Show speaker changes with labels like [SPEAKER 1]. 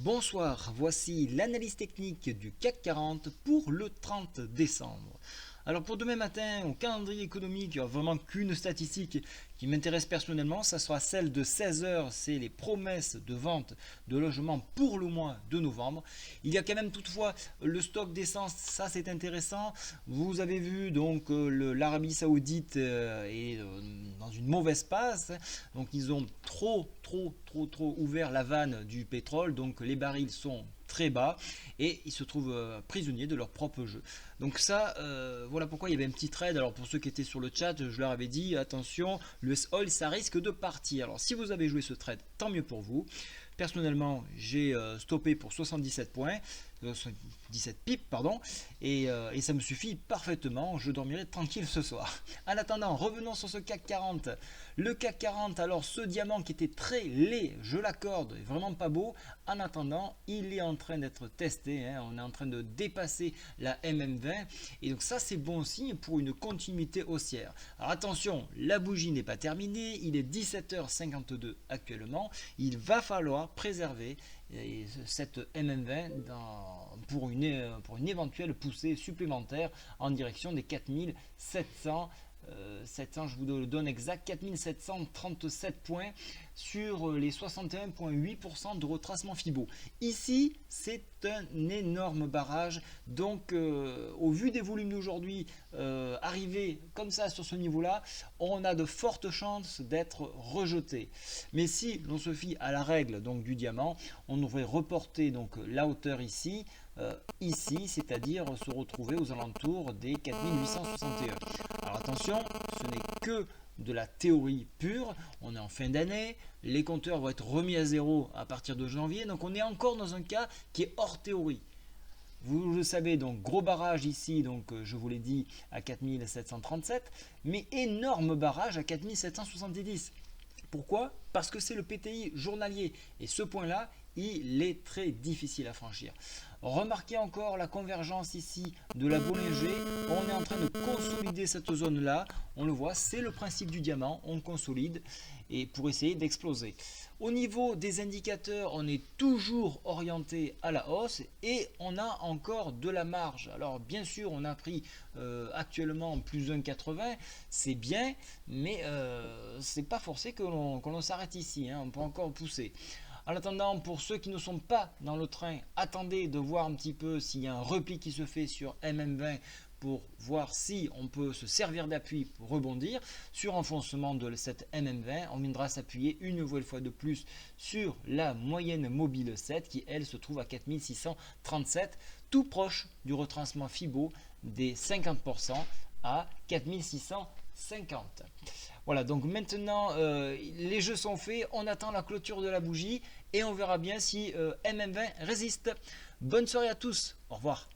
[SPEAKER 1] Bonsoir, voici l'analyse technique du CAC 40 pour le 30 décembre. Alors pour demain matin, au calendrier économique, il n'y a vraiment qu'une statistique qui m'intéresse personnellement, ça sera celle de 16 heures, c'est les promesses de vente de logements pour le mois de novembre. Il y a quand même toutefois le stock d'essence, ça c'est intéressant. Vous avez vu donc l'Arabie Saoudite est dans une mauvaise passe, donc ils ont trop ouvert la vanne du pétrole, donc les barils sont très bas et ils se trouvent prisonniers de leur propre jeu. Donc ça, voilà pourquoi il y avait un petit trade. Alors pour ceux qui étaient sur le chat, je leur avais dit attention, l'US Oil ça risque de partir. Alors si vous avez joué ce trade, tant mieux pour vous. Personnellement, j'ai stoppé pour 77 points, 17 pips, pardon, et ça me suffit parfaitement. Je dormirai tranquille ce soir. En attendant, revenons sur ce CAC 40. Le CAC 40, alors ce diamant qui était très laid, je l'accorde, vraiment pas beau. En attendant, il est en train d'être testé. On est en train de dépasser la MM20. Et donc ça, c'est bon signe pour une continuité haussière. Alors attention, la bougie n'est pas terminée. Il est 17h52 actuellement. Il va falloir préserver cette MM20 pour une éventuelle poussée supplémentaire en direction des 4700. 700, je vous le donne exact, 4737 points sur les 61,8% de retracement Fibo. Ici, c'est un énorme barrage. Donc, au vu des volumes d'aujourd'hui, arriver comme ça sur ce niveau-là, on a de fortes chances d'être rejeté. Mais si l'on se fie à la règle donc, du diamant, on devrait reporter donc, la hauteur ici, c'est-à-dire se retrouver aux alentours des 4861. Alors attention, ce n'est que de la théorie pure, on est en fin d'année, les compteurs vont être remis à zéro à partir de janvier, donc on est encore dans un cas qui est hors théorie. Vous le savez, donc gros barrage ici, donc je vous l'ai dit à 4737, mais énorme barrage à 4770. Pourquoi? Parce que c'est le PTI journalier et ce point-là, il est très difficile à franchir. Remarquez encore la convergence ici de la Bollinger. On est en train de consolider cette zone-là. On le voit, c'est le principe du diamant. On consolide et pour essayer d'exploser. Au niveau des indicateurs, on est toujours orienté à la hausse et on a encore de la marge. Alors bien sûr, on a pris actuellement plus 1,80, c'est bien, mais c'est pas forcé que l'on s'arrête ici. On peut encore pousser. En attendant, pour ceux qui ne sont pas dans le train, attendez de voir un petit peu s'il y a un repli qui se fait sur MM20 pour voir si on peut se servir d'appui pour rebondir. Sur enfoncement de cette MM20, on viendra s'appuyer une nouvelle fois de plus sur la moyenne mobile 7 qui elle se trouve à 4637, tout proche du retracement Fibo des 50% à 4650. Voilà, donc maintenant les jeux sont faits, on attend la clôture de la bougie et on verra bien si MM20 résiste. Bonne soirée à tous, au revoir.